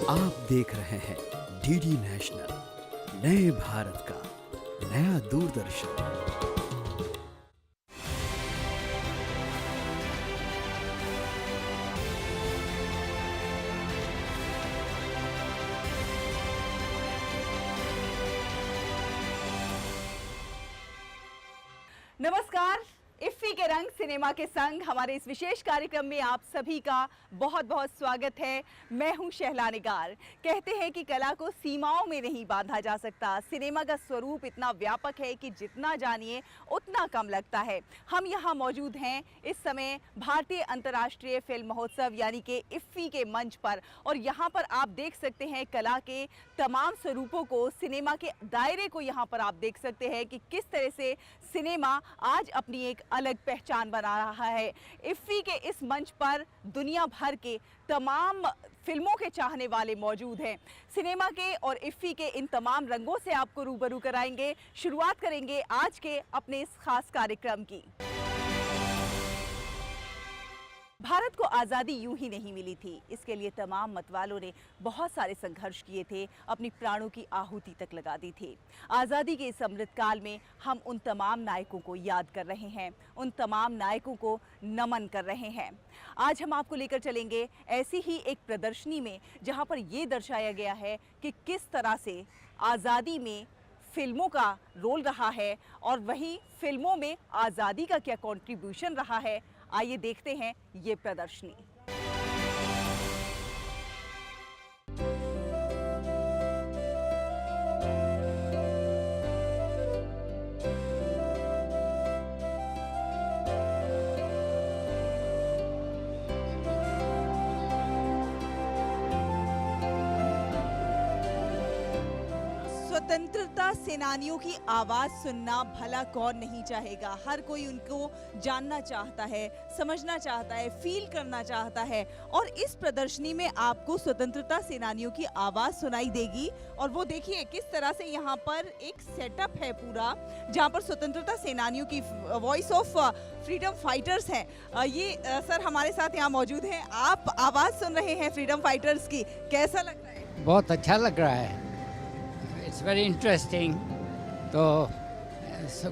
आप देख रहे हैं डीडी नेशनल, नए भारत का नया दूरदर्शन। नमस्कार, इफ्फी के रंग सिनेमा के संग हमारे इस विशेष कार्यक्रम में आप सभी का बहुत बहुत स्वागत है। मैं हूं शहला निगार। कहते हैं कि कला को सीमाओं में नहीं बांधा जा सकता। सिनेमा का स्वरूप इतना व्यापक है कि जितना जानिए उतना कम लगता है। हम यहां मौजूद हैं इस समय भारतीय अंतर्राष्ट्रीय फिल्म महोत्सव यानी कि इफ्फी के मंच पर, और यहां पर आप देख सकते हैं कला के तमाम स्वरूपों को, सिनेमा के दायरे को यहां पर आप देख सकते हैं कि किस तरह से सिनेमा आज अपनी एक अलग पहचान बना रहा है। इफ्फी के इस मंच पर दुनिया भर के तमाम फिल्मों के चाहने वाले मौजूद हैं। सिनेमा के और इफ्फी के इन तमाम रंगों से आपको रूबरू कराएंगे। शुरुआत करेंगे आज के अपने इस खास कार्यक्रम की। भारत को आज़ादी यूं ही नहीं मिली थी। इसके लिए तमाम मतवालों ने बहुत सारे संघर्ष किए थे, अपनी प्राणों की आहुति तक लगा दी थी। आज़ादी के इस अमृतकाल में हम उन तमाम नायकों को याद कर रहे हैं, उन तमाम नायकों को नमन कर रहे हैं। आज हम आपको लेकर चलेंगे ऐसी ही एक प्रदर्शनी में जहां पर ये दर्शाया गया है कि किस तरह से आज़ादी में फिल्मों का रोल रहा है और वहीं फिल्मों में आज़ादी का क्या कॉन्ट्रीब्यूशन रहा है। आइए देखते हैं ये प्रदर्शनी। स्वतंत्रता सेनानियों की आवाज सुनना भला कौन नहीं चाहेगा। हर कोई उनको जानना चाहता है, समझना चाहता है, फील करना चाहता है। और इस प्रदर्शनी में आपको स्वतंत्रता सेनानियों की आवाज सुनाई देगी। और वो देखिए किस तरह से यहाँ पर एक सेटअप है पूरा, जहाँ पर स्वतंत्रता सेनानियों की वॉइस ऑफ फ्रीडम फाइटर्स हैं। ये सर हमारे साथ यहाँ मौजूद हैं। आप आवाज सुन रहे हैं फ्रीडम फाइटर्स की, कैसा लग रहा है? बहुत अच्छा लग रहा है। It's very interesting. तो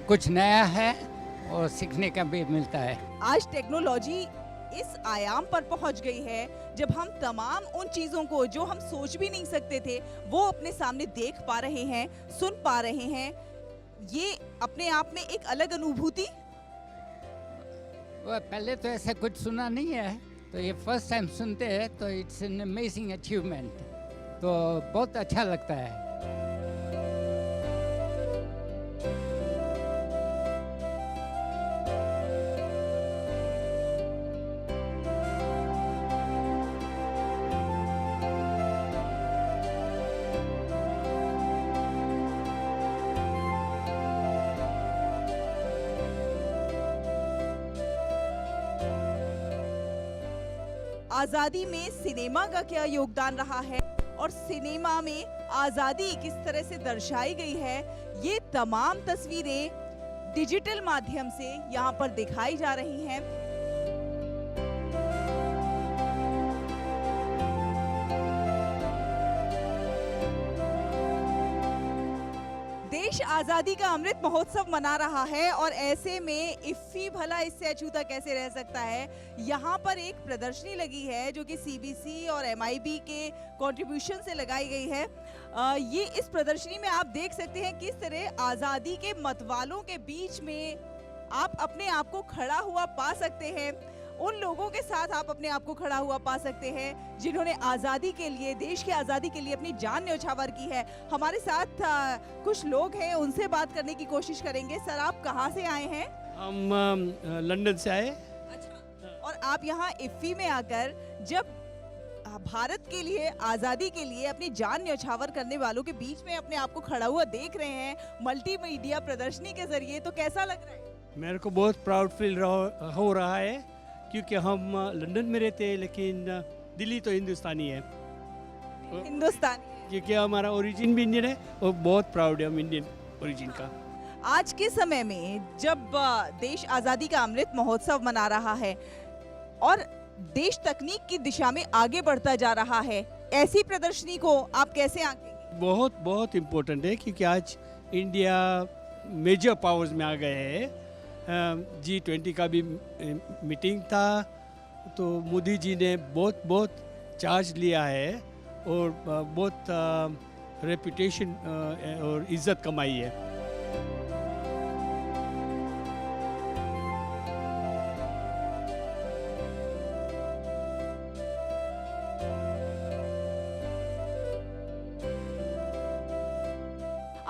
कुछ नया है और सीखने का भी मिलता है। आज टेक्नोलॉजी इस आयाम पर पहुंच गई है जब हम तमाम उन चीज़ों को जो हम सोच भी नहीं सकते थे वो अपने सामने देख पा रहे हैं, सुन पा रहे हैं। ये अपने आप में एक अलग अनुभूति। पहले तो ऐसा कुछ सुना नहीं है, तो ये फर्स्ट टाइम सुनते हैं, तो इट्स एन अमेजिंग अचीवमेंट। तो बहुत अच्छा लगता है। आजादी में सिनेमा का क्या योगदान रहा है और सिनेमा में आजादी किस तरह से दर्शाई गई है, ये तमाम तस्वीरें डिजिटल माध्यम से यहाँ पर दिखाई जा रही हैं। देश आजादी का अमृत महोत्सव मना रहा है और ऐसे में इफ्फी भला इससे अछूता कैसे रह सकता है। यहाँ पर एक प्रदर्शनी लगी है जो कि सीबीसी और एमआईबी के कंट्रीब्यूशन से लगाई गई है। ये इस प्रदर्शनी में आप देख सकते हैं किस तरह आजादी के मतवालों के बीच में आप अपने आप को खड़ा हुआ पा सकते हैं। उन लोगों के साथ आप अपने आप को खड़ा हुआ पा सकते हैं जिन्होंने आज़ादी के लिए, देश की आज़ादी के लिए अपनी जान न्यौछावर की है। हमारे साथ कुछ लोग हैं, उनसे बात करने की कोशिश करेंगे। सर, आप कहाँ से आए हैं? हम लंदन से आए। अच्छा। और आप यहाँ इफ्फी में आकर जब भारत के लिए, आज़ादी के लिए अपनी जान न्यौछावर करने वालों के बीच में अपने आप को खड़ा हुआ देख रहे हैं मल्टीमीडिया प्रदर्शनी के जरिए, तो कैसा लग रहा है? मेरे को बहुत प्राउड फील हो रहा है क्योंकि हम लंदन में रहते हैं, लेकिन दिल्ली तो हिंदुस्तानी है। हिंदुस्तानी क्योंकि हमारा ओरिजिन भी इंडियन है और बहुत प्राउड है हम इंडियन ओरिजिन का। आज के समय में जब देश आज़ादी का अमृत महोत्सव मना रहा है और देश तकनीक की दिशा में आगे बढ़ता जा रहा है, ऐसी प्रदर्शनी को आप कैसे आंकेंगे? बहुत बहुत इम्पोर्टेंट है, क्योंकि आज इंडिया मेजर पावर्स में आ गए हैं। G20 का भी मीटिंग था, तो मोदी जी ने बहुत बहुत चार्ज लिया है और बहुत रेपुटेशन और इज़्ज़त कमाई है।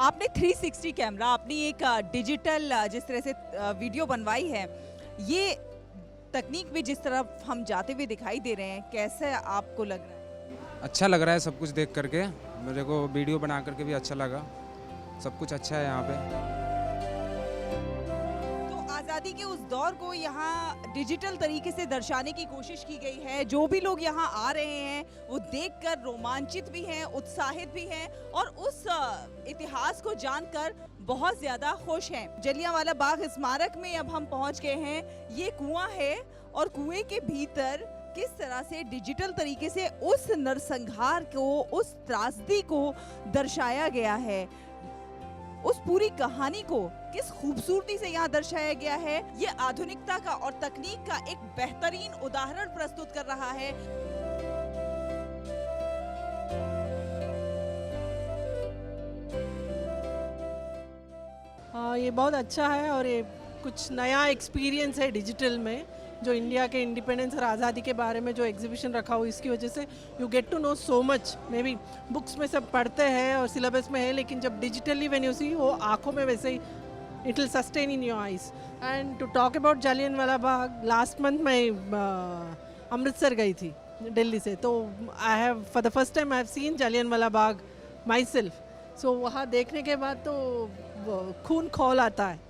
आपने 360 कैमरा, अपनी एक डिजिटल जिस तरह से वीडियो बनवाई है, ये तकनीक भी जिस तरह हम जाते हुए दिखाई दे रहे हैं, कैसे आपको लग रहा है? अच्छा लग रहा है सब कुछ देख करके। मेरे को वीडियो बना करके भी अच्छा लगा। सब कुछ अच्छा है यहाँ पे। तो आज़ादी के उस दौर को यहाँ डिजिटल तरीके से दर्शाने की कोशिश की गई है। जो भी लोग यहाँ आ रहे हैं वो देखकर रोमांचित भी हैं, उत्साहित भी हैं और उस इतिहास को जानकर बहुत ज़्यादा खुश हैं। जलियांवाला बाग स्मारक में अब हम पहुँच गए हैं। ये कुआं है और कुएं के भीतर किस तरह से डिजिटल तरीके से उस नरसंहार को, उस त्रासदी को दर्शाया गया है, उस पूरी कहानी को किस खूबसूरती से यहाँ दर्शाया गया है, ये आधुनिकता का और तकनीक का एक बेहतरीन उदाहरण प्रस्तुत कर रहा है। हाँ, ये बहुत अच्छा है और ये कुछ नया एक्सपीरियंस है डिजिटल में, जो इंडिया के इंडिपेंडेंस और आज़ादी के बारे में जो एग्जीबिशन रखा हो, इसकी वजह से you get to know so much. Maybe books में सब पढ़ते हैं और सिलेबस में है, लेकिन जब डिजिटली व्हेन यू सी, वो आँखों में वैसे ही it will sustain in your eyes. And to talk about Jallianwala Bagh, last month मैं अमृतसर गई थी दिल्ली से, तो I have for the first time I have seen Jallianwala Bagh myself. So वहाँ देखने के बाद तो खून खौल आता है।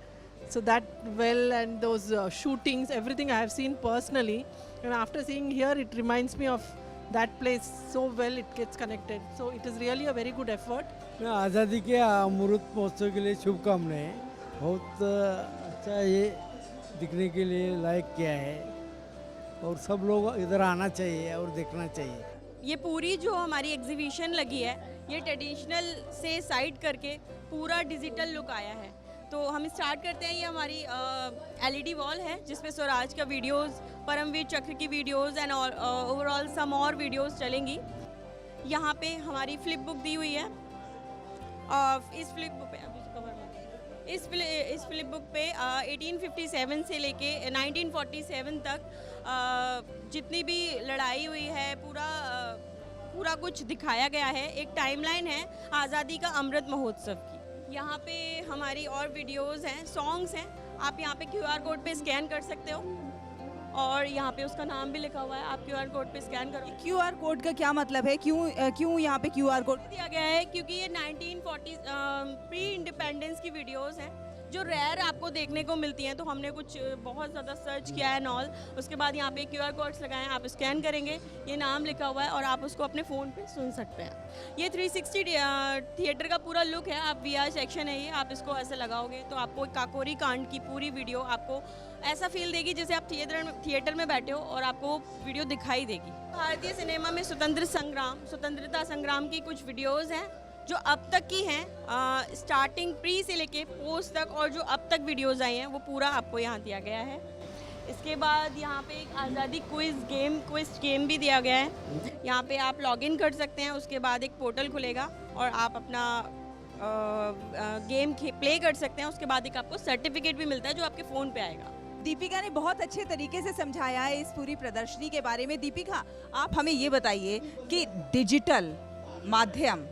So that well and those shootings, everything I have seen personally, and after seeing here it reminds me of that place so well, it gets connected. So it is really a very good effort. मैं आज़ादी के अमृत महोत्सव के लिए शुभकामनाएं। बहुत अच्छा ये दिखने के लिए लायक किया है और सब लोग इधर आना चाहिए और देखना चाहिए। ये पूरी जो हमारी एग्जीबिशन लगी है, ये ट्रेडिशनल से साइड करके पूरा डिजिटल लुक आया है। तो हम स्टार्ट करते हैं। ये हमारी LED वॉल है जिसपे स्वराज का वीडियोस, परमवीर चक्र की वीडियोस एंड ओवरऑल सम और वीडियोस चलेंगी। यहाँ पे हमारी फ्लिप बुक दी हुई है। इस फ्लिप बुक पे इस फ्लिप बुक पे 1857 से लेके 1947 तक जितनी भी लड़ाई हुई है, पूरा कुछ दिखाया गया है। एक टाइमलाइन है आज़ादी का अमृत महोत्सव की। यहाँ पे हमारी और वीडियोस हैं, सॉन्ग्स हैं। आप यहाँ पे QR कोड पे स्कैन कर सकते हो और यहाँ पे उसका नाम भी लिखा हुआ है। आप QR कोड पे स्कैन करो। QR कोड का क्या मतलब है? क्यों यहाँ पे QR कोड दिया गया है? क्योंकि ये 1940 प्री इंडिपेंडेंस की वीडियोस हैं जो रेयर आपको देखने को मिलती हैं। तो हमने कुछ बहुत ज़्यादा सर्च किया है नॉल, उसके बाद यहाँ पे QR कोड्स लगाए, आप स्कैन करेंगे, ये नाम लिखा हुआ है और आप उसको अपने फ़ोन पे सुन सकते हैं। ये 360 थिएटर का पूरा लुक है। आप VR सेक्शन है ये, आप इसको ऐसे लगाओगे तो आपको काकोरी कांड की पूरी वीडियो आपको ऐसा फील देगी जैसे आप थिएटर में बैठे हो और आपको वीडियो दिखाई देगी। भारतीय सिनेमा में स्वतंत्रता संग्राम की कुछ वीडियोज़ हैं जो अब तक की हैं, स्टार्टिंग प्री से लेके पोस्ट तक, और जो अब तक वीडियोस आई हैं वो पूरा आपको यहाँ दिया गया है। इसके बाद यहाँ पे एक आज़ादी क्विज गेम भी दिया गया है। यहाँ पे आप लॉगिन कर सकते हैं, उसके बाद एक पोर्टल खुलेगा और आप अपना गेम प्ले कर सकते हैं। उसके बाद एक आपको सर्टिफिकेट भी मिलता है जो आपके फ़ोन पे आएगा। दीपिका ने बहुत अच्छे तरीके से समझाया है इस पूरी प्रदर्शनी के बारे में। दीपिका, आप हमें ये बताइए कि डिजिटल माध्यम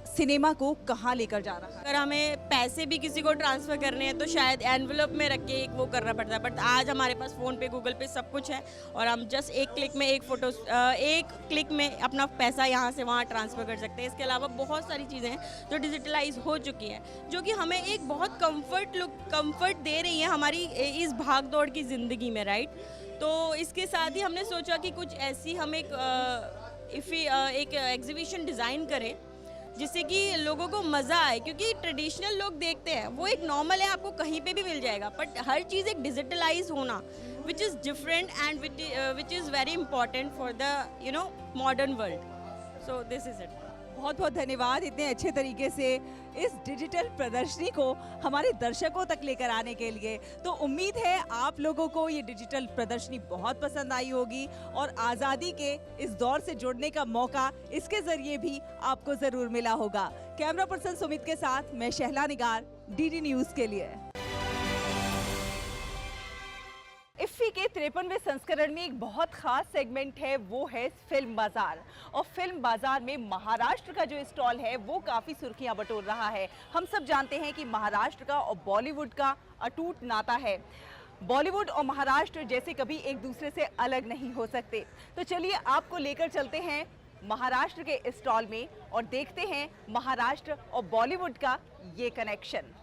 सिनेमा को कहाँ लेकर जा रहा है? अगर हमें पैसे भी किसी को ट्रांसफ़र करने हैं तो शायद एनवलप में रख के एक वो करना पड़ता है, बट आज हमारे पास फ़ोन पे, गूगल पे सब कुछ है और हम जस्ट एक क्लिक में अपना पैसा यहाँ से वहाँ ट्रांसफ़र कर सकते हैं। इसके अलावा बहुत सारी चीज़ें हैं जो डिजिटलाइज हो चुकी हैं, जो कि हमें एक बहुत कंफर्ट दे रही हैं हमारी इस भाग दौड़ की ज़िंदगी में, राइट। तो इसके साथ ही हमने सोचा कि कुछ ऐसी हम एक एग्जीबिशन डिज़ाइन करें जिससे कि लोगों को मज़ा आए, क्योंकि ट्रेडिशनल लोग देखते हैं वो एक नॉर्मल है, आपको कहीं पे भी मिल जाएगा, बट हर चीज़ एक डिजिटलाइज होना which is different and which is very important for the modern world. So this is it. बहुत बहुत धन्यवाद इतने अच्छे तरीके से इस डिजिटल प्रदर्शनी को हमारे दर्शकों तक लेकर आने के लिए। तो उम्मीद है आप लोगों को ये डिजिटल प्रदर्शनी बहुत पसंद आई होगी और आज़ादी के इस दौर से जुड़ने का मौका इसके जरिए भी आपको ज़रूर मिला होगा। कैमरा पर्सन सुमित के साथ मैं शहला निगार, डीडी न्यूज़ के लिए। इफ्फी के 53वें संस्करण में एक बहुत खास सेगमेंट है, वो है फिल्म बाजार। और फिल्म बाजार में महाराष्ट्र का जो स्टॉल है वो काफ़ी सुर्खियां बटोर रहा है। हम सब जानते हैं कि महाराष्ट्र का और बॉलीवुड का अटूट नाता है। बॉलीवुड और महाराष्ट्र जैसे कभी एक दूसरे से अलग नहीं हो सकते। तो चलिए आपको लेकर चलते हैं महाराष्ट्र के स्टॉल में और देखते हैं महाराष्ट्र और बॉलीवुड का ये कनेक्शन।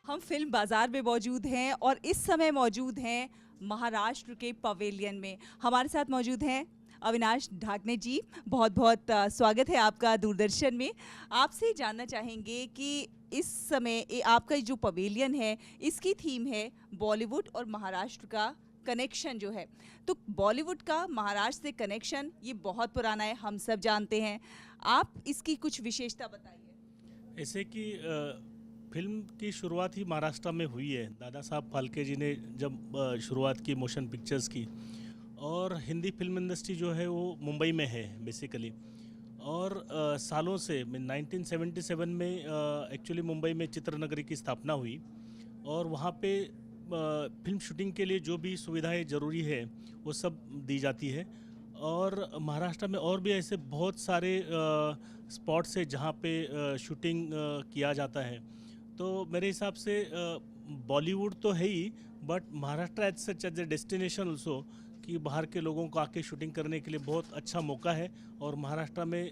हम फिल्म बाजार में मौजूद हैं और इस समय मौजूद हैं महाराष्ट्र के पवेलियन में। हमारे साथ मौजूद हैं अविनाश ढाकने जी। बहुत बहुत स्वागत है आपका दूरदर्शन में। आपसे जानना चाहेंगे कि इस समय आपका जो पवेलियन है इसकी थीम है बॉलीवुड और महाराष्ट्र का कनेक्शन जो है। तो बॉलीवुड का महाराष्ट्र से कनेक्शन ये बहुत पुराना है, हम सब जानते हैं। आप इसकी कुछ विशेषता बताइए। ऐसे कि फिल्म की शुरुआत ही महाराष्ट्र में हुई है। दादा साहब फाल्के जी ने जब शुरुआत की मोशन पिक्चर्स की, और हिंदी फिल्म इंडस्ट्री जो है वो मुंबई में है बेसिकली। और सालों से 1977 में एक्चुअली मुंबई में चित्रनगरी की स्थापना हुई और वहाँ पे फिल्म शूटिंग के लिए जो भी सुविधाएं ज़रूरी है वो सब दी जाती है। और महाराष्ट्र में और भी ऐसे बहुत सारे स्पॉट्स है जहाँ पे शूटिंग किया जाता है। तो मेरे हिसाब से बॉलीवुड तो है ही, but Maharashtra as such as a destination also, कि बाहर के लोगों को आके शूटिंग करने के लिए बहुत अच्छा मौका है। और महाराष्ट्र में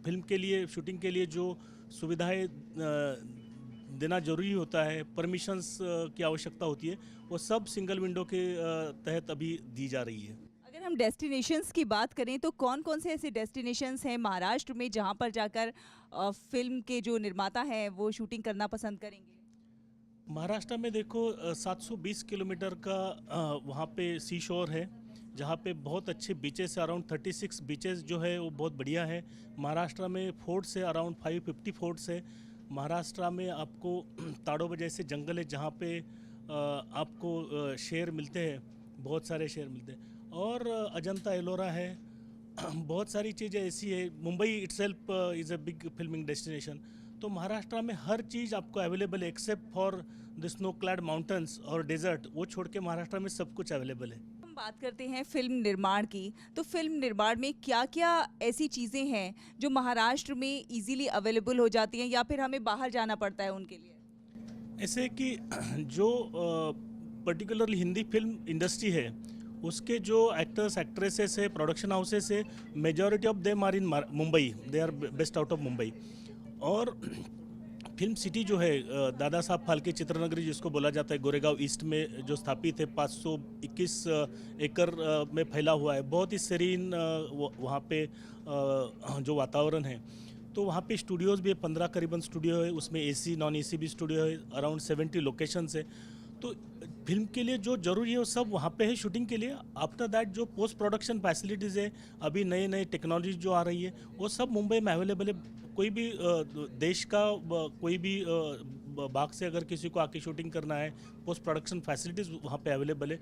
फिल्म के लिए, शूटिंग के लिए जो सुविधाएं देना जरूरी होता है, परमिशंस की आवश्यकता होती है, वो सब सिंगल विंडो के तहत अभी दी जा रही है। अगर हम डेस्टिनेशंस की बात करें तो कौन कौन से ऐसे डेस्टिनेशंस हैं महाराष्ट्र में जहां पर जाकर फिल्म के जो निर्माता हैं वो शूटिंग करना पसंद करेंगे? महाराष्ट्र में देखो 720 किलोमीटर का वहाँ पे सी शोर है, जहाँ पे बहुत अच्छे बीचेस है। अराउंड 36 बीचेस जो है वो बहुत बढ़िया है। महाराष्ट्र में फोर्ट्स है, अराउंड 550 फोर्ट्स है। महाराष्ट्र में आपको ताड़ोबा जैसे जंगल है जहाँ पे आपको शेर मिलते हैं, बहुत सारे शेर मिलते हैं। और अजंता एलोरा है, बहुत सारी चीज़ें ऐसी है। Mumbai itself is a big filming destination. तो महाराष्ट्र में हर चीज़ आपको अवेलेबल है except for the snow clad mountains और डेजर्ट, वो छोड़ के महाराष्ट्र में सब कुछ अवेलेबल है। हम बात करते हैं फिल्म निर्माण की, तो फिल्म निर्माण में क्या क्या ऐसी चीज़ें हैं जो महाराष्ट्र में इजीली अवेलेबल हो जाती हैं या फिर हमें बाहर जाना पड़ता है उनके लिए? ऐसे कि जो पर्टिकुलरली हिंदी फिल्म इंडस्ट्री है उसके जो एक्टर्स एक्ट्रेसेस है, प्रोडक्शन हाउसेस है, majority of them are in Mumbai, they are based out of Mumbai. और फिल्म सिटी जो है दादा साहब फाल्के चित्रनगरी जिसको बोला जाता है, गोरेगांव ईस्ट में जो स्थापित है, 521 एकड़ में फैला हुआ है। बहुत ही सेरीन वहाँ पे जो वातावरण है। तो वहाँ पे स्टूडियोज़ भी है, 15 करीबन स्टूडियो है, उसमें AC नॉन AC भी स्टूडियो है, अराउंड 70 लोकेशंस है। तो फिल्म के लिए जो ज़रूरी है वो सब वहाँ पे है शूटिंग के लिए। आफ्टर दैट जो पोस्ट प्रोडक्शन फैसिलिटीज़ है, अभी नए नए टेक्नोलॉजी जो आ रही है वो सब मुंबई में अवेलेबल है। कोई भी देश का कोई भी भाग से अगर किसी को आके शूटिंग करना है, पोस्ट प्रोडक्शन फैसिलिटीज़ वहाँ पे अवेलेबल है।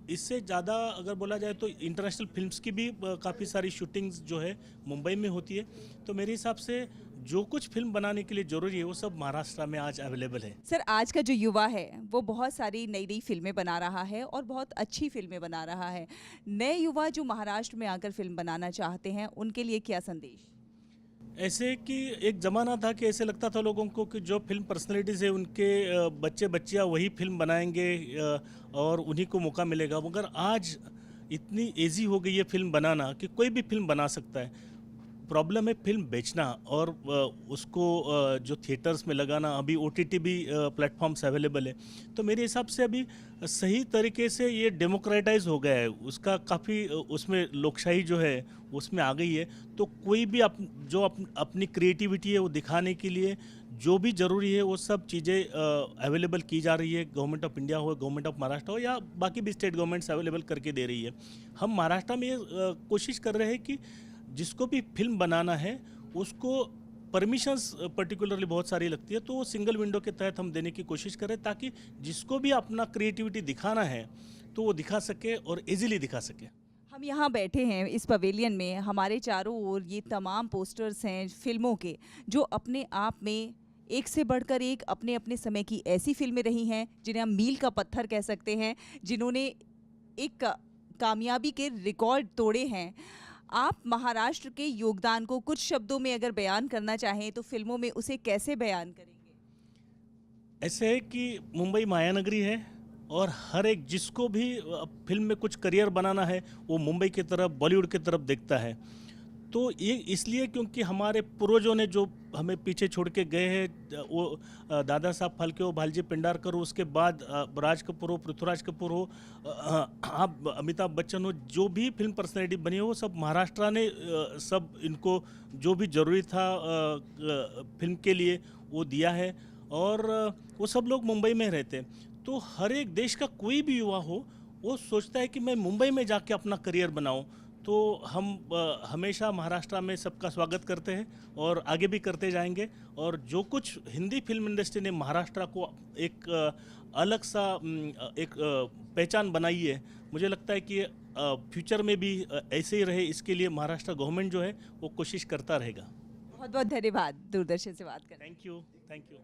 इससे ज़्यादा अगर बोला जाए तो इंटरनेशनल फिल्म्स की भी काफ़ी सारी शूटिंग्स जो है मुंबई में होती है। तो मेरे हिसाब से जो कुछ फिल्म बनाने के लिए ज़रूरी है वो सब महाराष्ट्र में आज अवेलेबल है। सर, आज का जो युवा है वो बहुत सारी नई नई फिल्में बना रहा है और बहुत अच्छी फिल्में बना रहा है। नए युवा जो महाराष्ट्र में आकर फिल्म बनाना चाहते हैं उनके लिए क्या संदेश? ऐसे कि एक ज़माना था कि ऐसे लगता था लोगों को कि जो फिल्म पर्सनैलिटीज़ है उनके बच्चे बच्चियाँ वही फिल्म बनाएंगे और उन्हीं को मौका मिलेगा। मगर आज इतनी ईजी हो गई है फिल्म बनाना कि कोई भी फिल्म बना सकता है। प्रॉब्लम है फिल्म बेचना और उसको जो थिएटर्स में लगाना। अभी OTT भी प्लेटफॉर्म्स अवेलेबल है, तो मेरे हिसाब से अभी सही तरीके से ये डेमोक्रेटाइज हो गया है, उसका काफ़ी उसमें लोकशाही जो है उसमें आ गई है। तो कोई भी अपनी क्रिएटिविटी है वो दिखाने के लिए जो भी ज़रूरी है वो सब चीज़ें अवेलेबल की जा रही है। गवर्नमेंट ऑफ इंडिया हो, गवर्नमेंट ऑफ महाराष्ट्र हो या बाकी भी स्टेट गवर्नमेंट्स अवेलेबल करके दे रही है। हम महाराष्ट्र में ये कोशिश कर रहे हैं कि जिसको भी फिल्म बनाना है उसको परमिशंस पर्टिकुलरली बहुत सारी लगती है, तो वो सिंगल विंडो के तहत हम देने की कोशिश करें ताकि जिसको भी अपना क्रिएटिविटी दिखाना है तो वो दिखा सके और इजीली दिखा सके। हम यहाँ बैठे हैं इस पवेलियन में, हमारे चारों ओर ये तमाम पोस्टर्स हैं फिल्मों के जो अपने आप में एक से बढ़कर एक अपने अपने समय की ऐसी फिल्में रही हैं जिन्हें हम मील का पत्थर कह सकते हैं, जिन्होंने एक कामयाबी के रिकॉर्ड तोड़े हैं। आप महाराष्ट्र के योगदान को कुछ शब्दों में अगर बयान करना चाहें तो फिल्मों में उसे कैसे बयान करेंगे? ऐसे है कि मुंबई मायानगरी है और हर एक जिसको भी फिल्म में कुछ करियर बनाना है वो मुंबई की तरफ, बॉलीवुड की तरफ देखता है। तो ये इसलिए क्योंकि हमारे पूर्वजों ने जो हमें पीछे छोड़ के गए हैं, वो दादा साहब फाल्के हो, भालजी पेंडारकर हो, उसके बाद राज कपूर हो, पृथ्वीराज कपूर हो, आप अमिताभ बच्चन हो, जो भी फिल्म पर्सनैलिटी बनी हो वो सब महाराष्ट्र ने सब इनको जो भी ज़रूरी था फिल्म के लिए वो दिया है और वो सब लोग मुंबई में रहते हैं। तो हर एक देश का कोई भी युवा हो वो सोचता है कि मैं मुंबई में जाके अपना करियर बनाऊं। तो हम हमेशा महाराष्ट्र में सबका स्वागत करते हैं और आगे भी करते जाएंगे। और जो कुछ हिंदी फिल्म इंडस्ट्री ने महाराष्ट्र को एक अलग सा एक पहचान बनाई है, मुझे लगता है कि फ्यूचर में भी ऐसे ही रहे, इसके लिए महाराष्ट्र गवर्नमेंट जो है वो कोशिश करता रहेगा। बहुत बहुत धन्यवाद दूरदर्शन से बात करने। Thank you, thank you.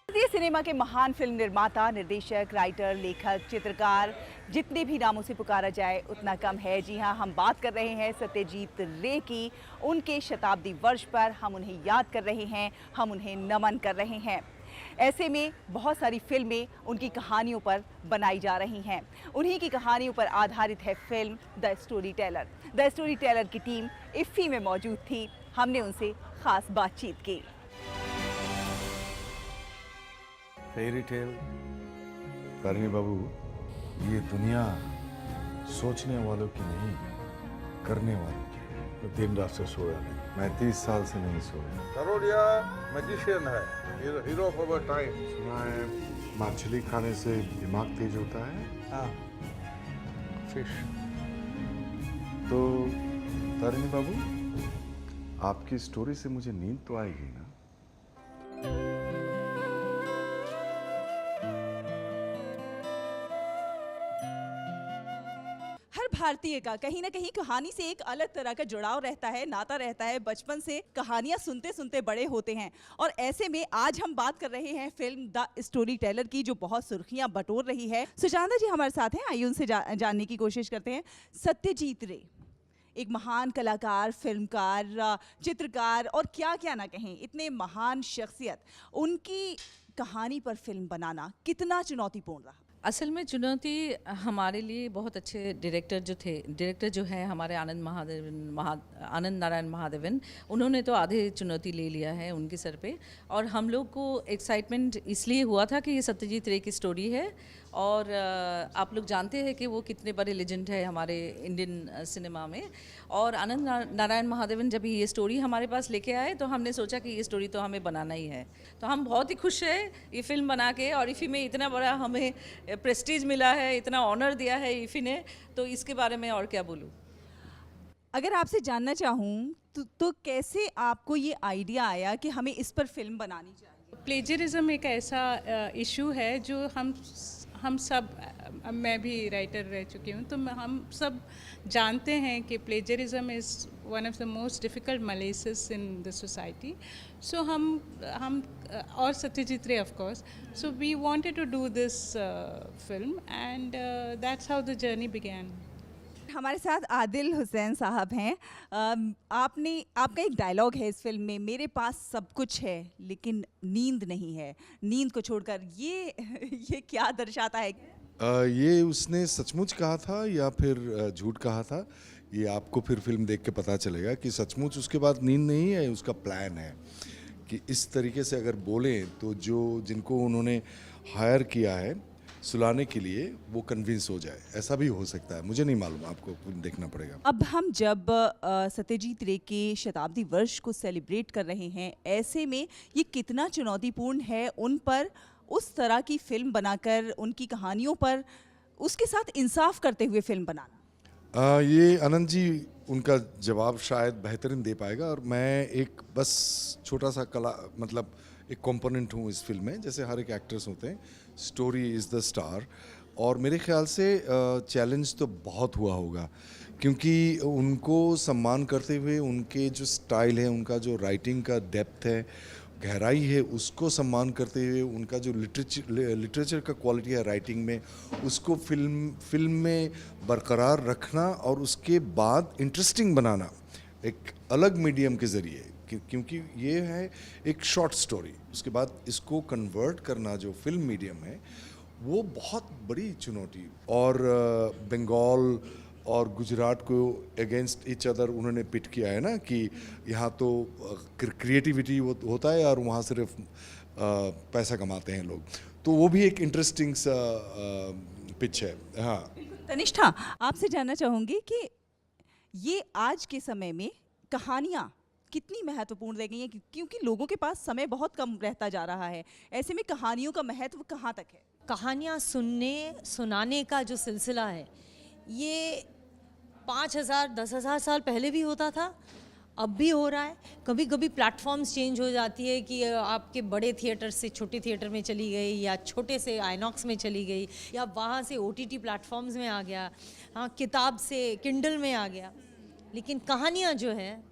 भारतीय सिनेमा के महान फिल्म निर्माता, निर्देशक, राइटर, लेखक, चित्रकार, जितने भी नामों से पुकारा जाए उतना कम है। जी हाँ, हम बात कर रहे हैं सत्यजीत रे की। उनके शताब्दी वर्ष पर हम उन्हें याद कर रहे हैं, हम उन्हें नमन कर रहे हैं। ऐसे में बहुत सारी फिल्में उनकी कहानियों पर बनाई जा रही हैं। उन्हीं की कहानियों पर आधारित है film the story teller. The story teller की टीम इफ्फी में मौजूद थी, हमने उनसे खास बातचीत की। फेरी टेल तारिणी बाबू, ये दुनिया सोचने वालों की नहीं, करने वालों की है। तो दिन रात से सोया नहीं, मैं 30 साल से नहीं सोया। तरोड़िया मैजिशियन है, हीरो ऑफ अवर टाइम। सुना है मछली खाने से दिमाग तेज होता है। हाँ। फिश। तो तारिणी बाबू, आपकी स्टोरी से मुझे नींद तो आएगी ना? भारतीय का कहीं ना कहीं कहानी से एक अलग तरह का जुड़ाव रहता है, नाता रहता है। बचपन से कहानियां सुनते सुनते बड़े होते हैं और ऐसे में आज हम बात कर रहे हैं फिल्म द स्टोरी टेलर की, जो बहुत सुर्खियां बटोर रही है। सुशांता जी हमारे साथ हैं, आइए उनसे जानने की कोशिश करते हैं। सत्यजीत रे एक महान कलाकार, फिल्मकार, चित्रकार और क्या क्या ना कहें, इतने महान शख्सियत, उनकी कहानी पर फिल्म बनाना कितना चुनौतीपूर्ण रहा? असल में चुनौती हमारे लिए बहुत अच्छे डायरेक्टर जो है हमारे आनंद नारायण महादेवन, उन्होंने तो आधे चुनौती ले लिया है उनके सर पे। और हम लोग को एक्साइटमेंट इसलिए हुआ था कि ये सत्यजीत रे की स्टोरी है और आप लोग जानते हैं कि वो कितने बड़े लेजेंड है हमारे इंडियन सिनेमा में। और आनंद नारायण महादेवन जब ये स्टोरी हमारे पास लेके आए तो हमने सोचा कि ये स्टोरी तो हमें बनाना ही है। तो हम बहुत ही खुश हैं ये फिल्म बना के, और इफ़ी में इतना बड़ा हमें प्रेस्टीज मिला है, इतना ऑनर दिया है इफ़ी ने, तो इसके बारे में और क्या बोलूँ। अगर आपसे जानना चाहूँ तो कैसे आपको ये आइडिया आया कि हमें इस पर फिल्म बनानी चाहिए? प्लेजरिज्म एक ऐसा इशू है जो हम सब, मैं भी राइटर रह चुकी हूँ, तो हम सब जानते हैं कि plagiarism is one of the most difficult malaises in the society. So हम और Satyajit Ray of course, so we wanted to do this film and that's how the journey began. हमारे साथ आदिल हुसैन साहब हैं। आपका एक डायलॉग है इस फिल्म में, मेरे पास सब कुछ है लेकिन नींद नहीं है, नींद को छोड़कर। ये क्या दर्शाता है? ये उसने सचमुच कहा था या फिर झूठ कहा था, ये आपको फिर फिल्म देख के पता चलेगा कि सचमुच उसके बाद नींद नहीं है, उसका प्लान है कि इस तरीके से अगर बोलें तो जो जिनको उन्होंने हायर किया है सुलाने के लिए वो कन्विंस हो जाए, ऐसा भी हो सकता है, मुझे नहीं मालूम, आपको फिल्म देखना पड़ेगा। अब हम जब सत्यजीत रे के शताब्दी वर्ष को सेलिब्रेट कर रहे हैं, ऐसे में ये कितना चुनौतीपूर्ण है उन पर उस तरह की फिल्म बनाकर, उनकी कहानियों पर उसके साथ इंसाफ करते हुए फिल्म बनाना। ये आनंद जी उनका जवाब शायद बेहतरीन दे पाएगा, और मैं एक बस छोटा सा कला मतलब एक कंपोनेंट हूँ इस फिल्म में, जैसे हर एक एक्टर्स होते हैं, स्टोरी इज़ द स्टार। और मेरे ख्याल से चैलेंज तो बहुत हुआ होगा, क्योंकि उनको सम्मान करते हुए उनके जो स्टाइल है, उनका जो राइटिंग का डेप्थ है, गहराई है, उसको सम्मान करते हुए उनका जो लिटरेचर का क्वालिटी है राइटिंग में, उसको फिल्म में बरकरार रखना और उसके बाद इंटरेस्टिंग बनाना एक अलग मीडियम के ज़रिए, क्योंकि ये है एक शॉर्ट स्टोरी, उसके बाद इसको कन्वर्ट करना जो फिल्म मीडियम है वो बहुत बड़ी चुनौती। और बंगाल और गुजरात को अगेंस्ट ईच अदर उन्होंने पिट किया है ना, कि यहाँ तो क्रिएटिविटी होता है और वहाँ सिर्फ पैसा कमाते हैं लोग, तो वो भी एक इंटरेस्टिंग सा पिच है। हाँ तनिष्ठा, आपसे जानना चाहूँगी कि ये आज के समय में कहानियाँ कितनी महत्वपूर्ण रह गई हैं, क्योंकि लोगों के पास समय बहुत कम रहता जा रहा है, ऐसे में कहानियों का महत्व कहाँ तक है? कहानियाँ सुनाने का जो सिलसिला है, ये 5000 10,000 साल पहले भी होता था, अब भी हो रहा है। कभी कभी प्लेटफॉर्म्स चेंज हो जाती है कि आपके बड़े थिएटर से छोटे थिएटर में चली गई, या छोटे से आइनॉक्स में चली गई, या वहाँ से OTT प्लेटफॉर्म्स में आ गया, हाँ किताब से किंडल में आ गया, लेकिन कहानियाँ जो है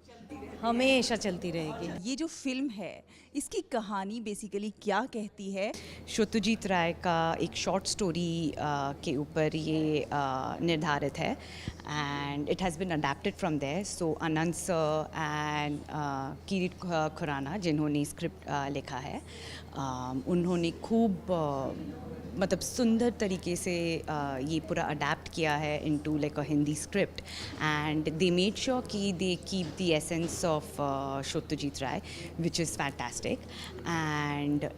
हमेशा चलती रहेगी। ये जो फिल्म है इसकी कहानी बेसिकली क्या कहती है? सत्यजीत राय का एक शॉर्ट स्टोरी के ऊपर ये निर्धारित है, and it has been adapted from there. So Anand sir and Kirit Khurana जिन्होंने स्क्रिप्ट लिखा है, उन्होंने खूब मतलब सुंदर तरीके से ये पूरा अडेप्ट किया है into like a Hindi script, and they made sure कि they keep the essence of Satyajit Ray which is fantastic. And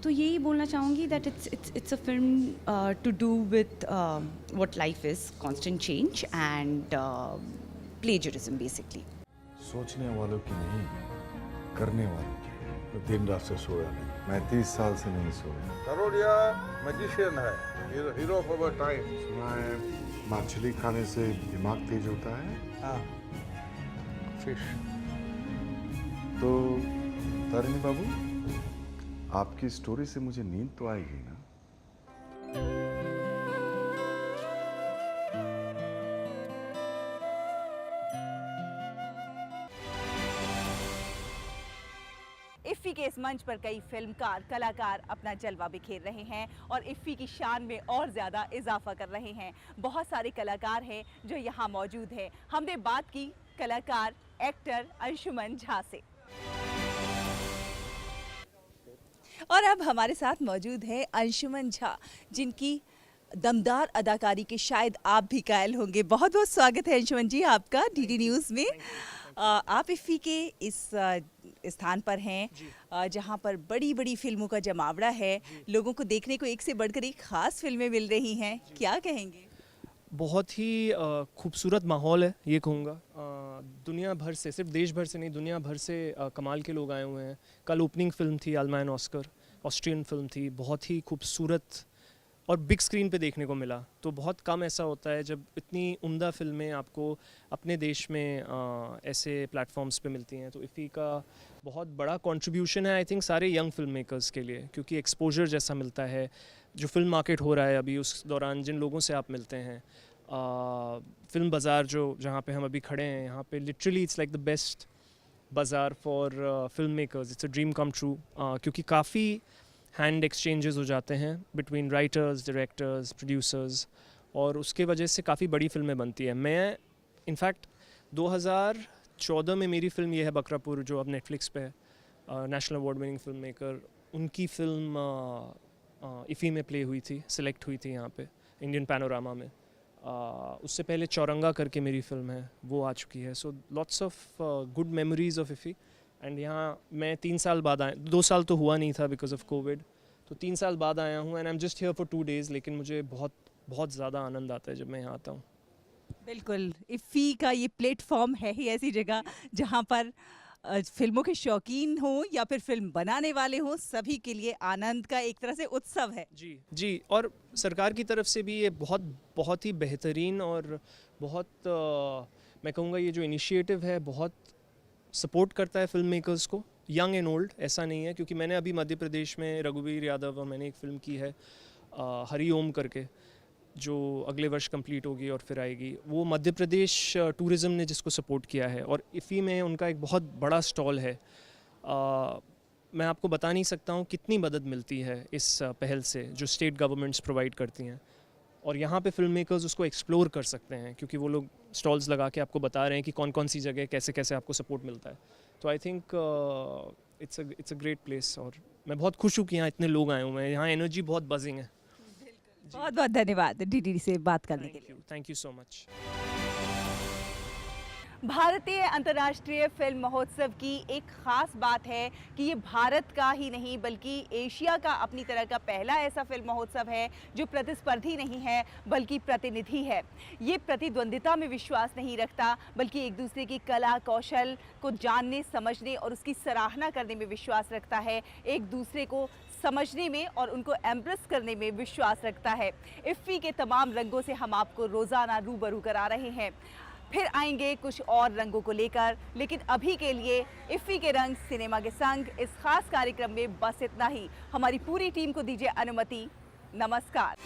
तो यही बोलना चाहूँगी that it's a film to do with what life is, constant change and plagiarism basically. सोचने वालों की नहीं, करने वालों की। तो दिन रात से सोया नहीं, मैं 30 साल से नहीं सोया। करोड़िया मैजिशियन है, हीरो ऑफ अवर टाइम। सुना है मछली खाने से दिमाग तेज होता है। हाँ। फिश। तो तारिणी बाबू, आपकी स्टोरी से मुझे नींद तो आएगी ना? इफ्फी के इस मंच पर कई फिल्मकार कलाकार अपना जलवा बिखेर रहे हैं और इफ्फी की शान में और ज़्यादा इजाफा कर रहे हैं। बहुत सारे कलाकार हैं जो यहाँ मौजूद हैं। हमने बात की कलाकार एक्टर अंशुमन झा से, और अब हमारे साथ मौजूद है अंशुमन झा, जिनकी दमदार अदाकारी के शायद आप भी कायल होंगे। बहुत बहुत स्वागत है अंशुमन जी आपका DD न्यूज़ में। आप इफ्फी के इस स्थान पर हैं जहां पर बड़ी बड़ी फिल्मों का जमावड़ा है, लोगों को देखने को एक से बढ़कर एक ख़ास फिल्में मिल रही हैं, क्या कहेंगे? बहुत ही खूबसूरत माहौल है, ये कहूँगा। दुनिया भर से, सिर्फ देश भर से नहीं, दुनिया भर से कमाल के लोग आए हुए हैं। कल ओपनिंग फिल्म थी Alma and Oscar, Austrian film थी, बहुत ही खूबसूरत और बिग स्क्रीन पे देखने को मिला। तो बहुत कम ऐसा होता है जब इतनी उम्दा फिल्में आपको अपने देश में ऐसे प्लेटफॉर्म्स पे मिलती हैं। तो इफ़ी का बहुत बड़ा कंट्रीब्यूशन है आई थिंक सारे यंग फिल्म मेकर्स के लिए, क्योंकि एक्सपोजर जैसा मिलता है। जो फिल्म मार्केट हो रहा है अभी, उस दौरान जिन लोगों से आप मिलते हैं, फिल्म बाज़ार जो जहाँ पे हम अभी खड़े हैं, यहाँ पे literally it's like the best bazaar for film makers. It's a dream come true, क्योंकि काफ़ी हैंड एक्सचेंजेस हो जाते हैं बिटवीन राइटर्स, डायरेक्टर्स, प्रोड्यूसर्स, और उसके वजह से काफ़ी बड़ी फिल्में बनती हैं। मैं इनफैक्ट 2014 में मेरी फ़िल्म ये है बकरापुर, जो अब नेटफ्लिक्स पे है, national award winning film maker, उनकी फ़िल्म इफ़ी में प्ले हुई थी, सिलेक्ट हुई थी यहाँ पे इंडियन पैनोरामा में। उससे पहले चौरंगा करके मेरी फ़िल्म है, वो आ चुकी है। So lots of good memories of IFFI. And यहाँ मैं 3 साल बाद आया, 2 साल तो हुआ नहीं था बिकॉज ऑफ कोविड, तो 3 साल बाद आया हूँ and I am just here for 2 days। लेकिन मुझे बहुत ज़्यादा आनंद आता है जब मैं यहाँ आता हूँ। बिल्कुल, इफ़ी का ये प्लेटफॉर्म है ही ऐसी जगह जहाँ पर फिल्मों के शौकीन हो या फिर फिल्म बनाने वाले हो, सभी के लिए आनंद का एक तरह से उत्सव है। जी, और सरकार की तरफ से भी ये बहुत ही बेहतरीन और बहुत मैं कहूँगा ये जो इनिशिएटिव है बहुत सपोर्ट करता है फिल्म मेकर्स को, यंग एंड ओल्ड, ऐसा नहीं है। क्योंकि मैंने अभी मध्य प्रदेश में रघुवीर यादव और मैंने एक फ़िल्म की है हरि ओम करके, जो अगले वर्ष कंप्लीट होगी और फिर आएगी। वो मध्य प्रदेश टूरिज़्म ने जिसको सपोर्ट किया है, और इफ़ी में उनका एक बहुत बड़ा स्टॉल है। मैं आपको बता नहीं सकता हूँ कितनी मदद मिलती है इस पहल से जो स्टेट गवर्नमेंट्स प्रोवाइड करती हैं, और यहाँ पे फिल्म मेकर्स उसको एक्सप्लोर कर सकते हैं क्योंकि वो लोग स्टॉल्स लगा के आपको बता रहे हैं कि कौन कौन सी जगह कैसे कैसे आपको सपोर्ट मिलता है। तो I think it's a great place, और मैं बहुत खुश हूँ कि यहाँ इतने लोग आए हुए हैं। यहाँ एनर्जी बहुत बजिंग है। बहुत बहुत धन्यवाद DD से बात करने के लिए। Thank you so much. भारतीय अंतर्राष्ट्रीय फिल्म महोत्सव की एक खास बात है कि ये भारत का ही नहीं बल्कि एशिया का अपनी तरह का पहला ऐसा फिल्म महोत्सव है जो प्रतिस्पर्धी नहीं है बल्कि प्रतिनिधि है। ये प्रतिद्वंदिता में विश्वास नहीं रखता बल्कि एक दूसरे की कला कौशल को जानने समझने और उसकी सराहना करने में विश्वास रखता है, एक दूसरे को समझने में और उनको एम्ब्रेस करने में विश्वास रखता है। इफ़ी के तमाम रंगों से हम आपको रोज़ाना रूबरू करा रहे हैं। फिर आएंगे कुछ और रंगों को लेकर, लेकिन अभी के लिए इफ़ी के रंग सिनेमा के संग इस खास कार्यक्रम में बस इतना ही। हमारी पूरी टीम को दीजिए अनुमति। नमस्कार।